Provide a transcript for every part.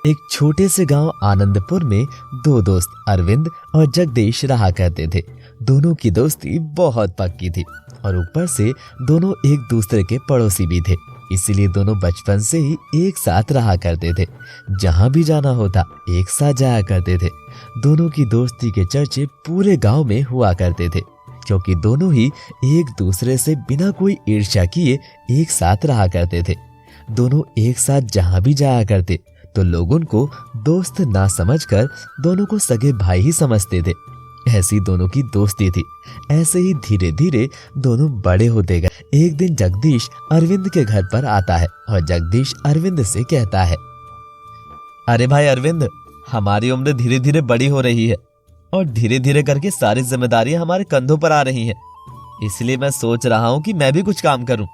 एक छोटे से गांव आनंदपुर में दो दोस्त अरविंद और जगदीश रहा करते थे। दोनों की दोस्ती बहुत पक्की थी और ऊपर से दोनों एक दूसरे के पड़ोसी भी थे। इसीलिए दोनों बचपन से ही एक साथ रहा करते थे। जहां भी जाना होता एक साथ जाया करते थे। दोनों की दोस्ती के चर्चे पूरे गांव में हुआ करते थे, क्योंकि दोनों ही एक दूसरे से बिना कोई ईर्ष्या किए एक साथ रहा करते थे। दोनों एक साथ जहां भी जाया करते तो लोग उनको दोस्त ना समझकर दोनों को सगे भाई ही समझते थे। ऐसी दोनों की दोस्ती थी। ऐसे ही धीरे धीरे दोनों बड़े होते गए। एक दिन जगदीश अरविंद के घर पर आता है और जगदीश अरविंद से कहता है, अरे भाई अरविंद, हमारी उम्र धीरे धीरे बड़ी हो रही है और धीरे धीरे करके सारी जिम्मेदारियां हमारे कंधों पर आ रही हैं। इसलिए मैं सोच रहा हूं कि मैं भी कुछ काम करूं।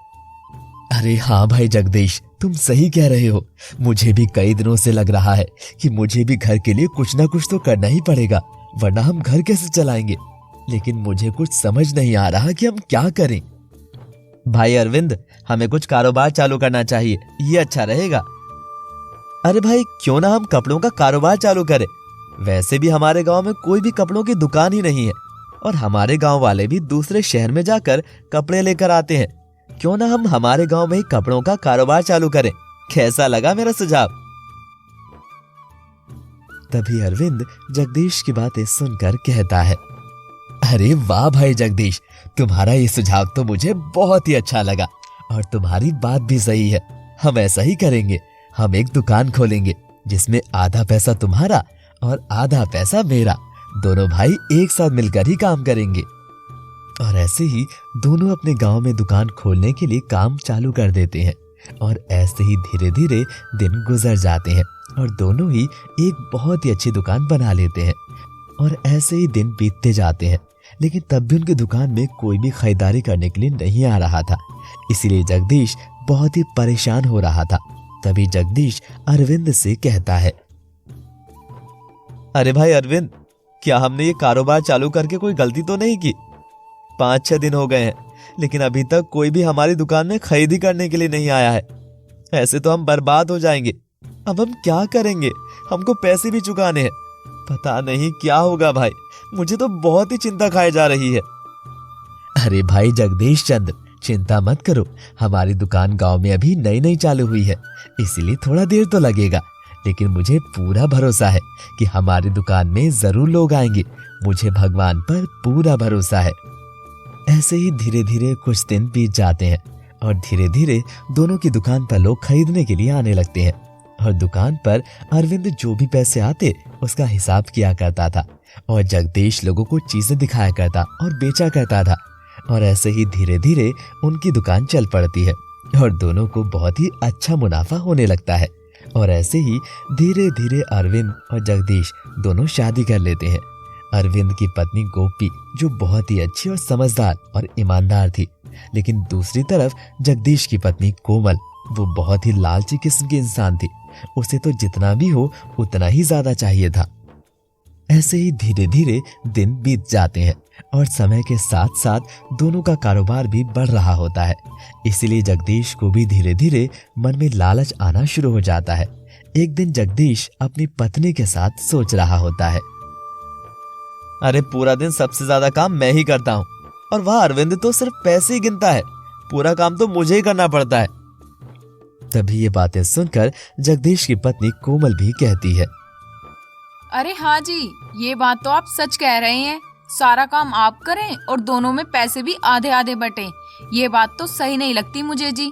अरे हाँ भाई जगदीश, तुम सही कह रहे हो। मुझे भी कई दिनों से लग रहा है कि मुझे भी घर के लिए कुछ ना कुछ तो करना ही पड़ेगा, वरना हम घर कैसे चलाएंगे। लेकिन मुझे कुछ समझ नहीं आ रहा कि हम क्या करें। भाई अरविंद, हमें कुछ कारोबार चालू करना चाहिए, ये अच्छा रहेगा। अरे भाई, क्यों ना हम कपड़ों का कारोबार चालू करें। वैसे भी हमारे गांव में कोई भी कपड़ों की दुकान ही नहीं है और हमारे गांव वाले भी दूसरे शहर में जाकर कपड़े लेकर आते हैं। क्यों ना हम हमारे गांव में ही कपड़ों का कारोबार चालू करें। कैसा लगा मेरा सुझाव? तभी अरविंद जगदीश की बातें सुनकर कहता है, अरे वाह भाई जगदीश, तुम्हारा ये सुझाव तो मुझे बहुत ही अच्छा लगा और तुम्हारी बात भी सही है। हम ऐसा ही करेंगे। हम एक दुकान खोलेंगे जिसमें आधा पैसा तुम्हारा और आधा पैसा मेरा। दोनों भाई एक साथ मिलकर ही काम करेंगे। और ऐसे ही दोनों अपने गांव में दुकान खोलने के लिए काम चालू कर देते हैं। और ऐसे ही धीरे धीरे दिन गुजर जाते हैं और दोनों ही एक बहुत ही अच्छी दुकान बना लेते हैं। और ऐसे ही दिन बीतते जाते हैं, लेकिन तब भी उनकी दुकान में कोई भी खरीदारी करने के लिए नहीं आ रहा था। इसीलिए जगदीश बहुत ही परेशान हो रहा था। तभी जगदीश अरविंद से कहता है, अरे भाई अरविंद, क्या हमने ये कारोबार चालू करके कोई गलती तो नहीं की? 5-6 दिन हो गए हैं, लेकिन अभी तक कोई भी हमारी दुकान में खरीदी करने के लिए नहीं आया है। ऐसे तो हम बर्बाद हो जाएंगे। अब हम क्या करेंगे? हमको पैसे भी चुकाने हैं। पता नहीं क्या होगा भाई, मुझे तो बहुत ही चिंता खाई जा रही है। अरे भाई जगदीश चंद्र, चिंता मत करो। हमारी दुकान गांव में अभी नई नई चालू हुई है, इसीलिए थोड़ा देर तो लगेगा, लेकिन मुझे पूरा भरोसा है कि हमारी दुकान में जरूर लोग आएंगे। मुझे भगवान पर पूरा भरोसा है। ऐसे ही धीरे धीरे कुछ दिन बीत जाते हैं और धीरे धीरे दोनों की दुकान पर लोग खरीदने के लिए आने लगते हैं। और दुकान पर अरविंद जो भी पैसे आते उसका हिसाब किया करता था और जगदीश लोगों को चीजें दिखाया करता और बेचा करता था। और ऐसे ही धीरे धीरे उनकी दुकान चल पड़ती है और दोनों को बहुत ही अच्छा मुनाफा होने लगता है। और ऐसे ही धीरे धीरे अरविंद और जगदीश दोनों शादी कर लेते हैं। अरविंद की पत्नी गोपी जो बहुत ही अच्छी और समझदार और ईमानदार थी, लेकिन दूसरी तरफ जगदीश की पत्नी कोमल वो बहुत ही लालची किस्म की इंसान थी। उसे तो जितना भी हो उतना ही ज्यादा चाहिए था। ऐसे ही धीरे धीरे दिन बीत जाते हैं और समय के साथ साथ दोनों का कारोबार भी बढ़ रहा होता है। इसीलिए जगदीश को भी धीरे धीरे मन में लालच आना शुरू हो जाता है। एक दिन जगदीश अपनी पत्नी के साथ सोच रहा होता है, अरे पूरा दिन सबसे ज्यादा काम मैं ही करता हूँ और वह अरविंद तो सिर्फ पैसे ही गिनता है। पूरा काम तो मुझे ही करना पड़ता है। तभी ये बातें सुनकर जगदीश की पत्नी कोमल भी कहती है, अरे हाँ जी, ये बात तो आप सच कह रहे हैं। सारा काम आप करें और दोनों में पैसे भी आधे आधे बटें, ये बात तो सही नहीं लगती मुझे जी।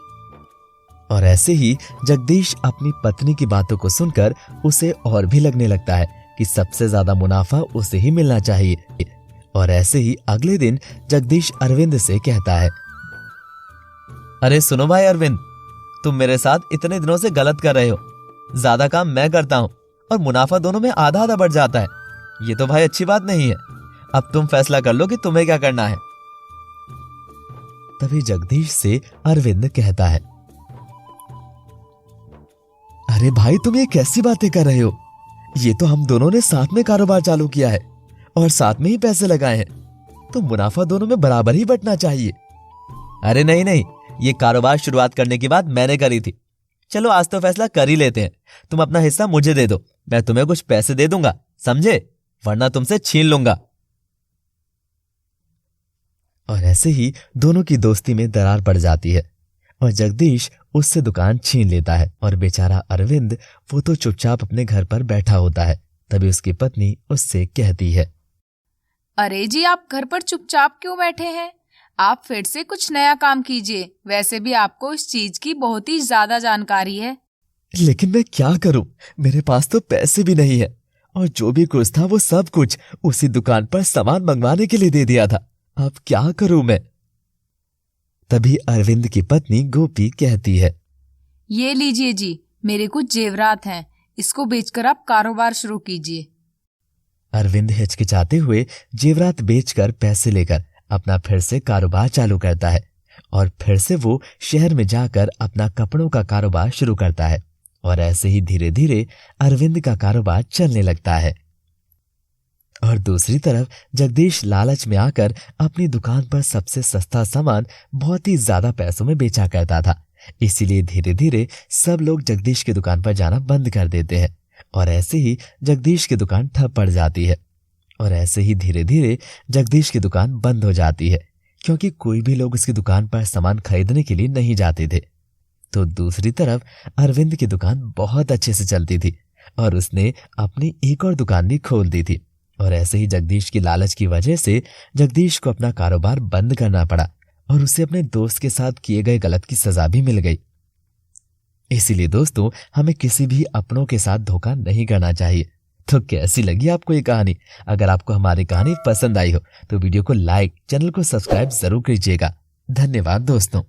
और ऐसे ही जगदीश अपनी पत्नी की बातों को सुनकर उसे और भी लगने लगता है कि सबसे ज्यादा मुनाफा उसे ही मिलना चाहिए। और ऐसे ही अगले दिन जगदीश अरविंद से कहता है, अरे सुनो भाई अरविंद, तुम मेरे साथ इतने दिनों से गलत कर रहे हो। ज्यादा काम मैं करता हूँ और मुनाफा दोनों में आधा आधा बढ़ जाता है। ये तो भाई अच्छी बात नहीं है। अब तुम फैसला कर लो कि तुम्हें क्या करना है। तभी जगदीश से अरविंद कहता है, अरे भाई तुम ये कैसी बातें कर रहे हो? ये तो हम दोनों ने साथ में कारोबार चालू किया है और साथ में ही पैसे लगाए हैं, तो मुनाफा दोनों में बराबर ही बंटना चाहिए। अरे नहीं नहीं, ये कारोबार शुरुआत करने की बात मैंने करी थी। चलो आज तो फैसला कर ही लेते हैं। तुम अपना हिस्सा मुझे दे दो, मैं तुम्हें कुछ पैसे दे दूंगा, समझे, वरना तुमसे छीन लूंगा। और ऐसे ही दोनों की दोस्ती में दरार पड़ जाती है और जगदीश उससे दुकान छीन लेता है। और बेचारा अरविंद, वो तो चुपचाप अपने घर पर बैठा होता है। तभी उसकी पत्नी उससे कहती है, अरे जी, आप घर पर चुपचाप क्यों बैठे हैं? आप फिर से कुछ नया काम कीजिए। वैसे भी आपको इस चीज की बहुत ही ज्यादा जानकारी है। लेकिन मैं क्या करूं, मेरे पास तो पैसे भी नहीं है और जो भी कुछ था वो सब कुछ उसी दुकान पर सामान मंगवाने के लिए दे दिया था। अब क्या करूं मैं? तभी अरविंद की पत्नी गोपी कहती है, ये लीजिए जी, मेरे कुछ जेवरात हैं, इसको बेचकर आप कारोबार शुरू कीजिए। अरविंद हिचकिचाते हुए जेवरात बेचकर पैसे लेकर अपना फिर से कारोबार चालू करता है और फिर से वो शहर में जाकर अपना कपड़ों का कारोबार शुरू करता है। और ऐसे ही धीरे धीरे अरविंद का कारोबार चलने लगता है। और दूसरी तरफ जगदीश लालच में आकर अपनी दुकान पर सबसे सस्ता सामान बहुत ही ज्यादा पैसों में बेचा करता था। इसीलिए धीरे धीरे सब लोग जगदीश की दुकान पर जाना बंद कर देते हैं और ऐसे ही जगदीश की दुकान ठप पड़ जाती है। और ऐसे ही धीरे धीरे जगदीश की दुकान बंद हो जाती है, क्योंकि कोई भी लोग उसकी दुकान पर सामान खरीदने के लिए नहीं जाते थे। तो दूसरी तरफ अरविंद की दुकान बहुत अच्छे से चलती थी और उसने अपनी एक और दुकान भी खोल दी थी। और ऐसे ही जगदीश की लालच की वजह से जगदीश को अपना कारोबार बंद करना पड़ा और उसे अपने दोस्त के साथ किए गए गलत की सजा भी मिल गई। इसीलिए दोस्तों, हमें किसी भी अपनों के साथ धोखा नहीं करना चाहिए। तो कैसी लगी आपको ये कहानी? अगर आपको हमारी कहानी पसंद आई हो तो वीडियो को लाइक, चैनल को सब्सक्राइब जरूर कीजिएगा। धन्यवाद दोस्तों।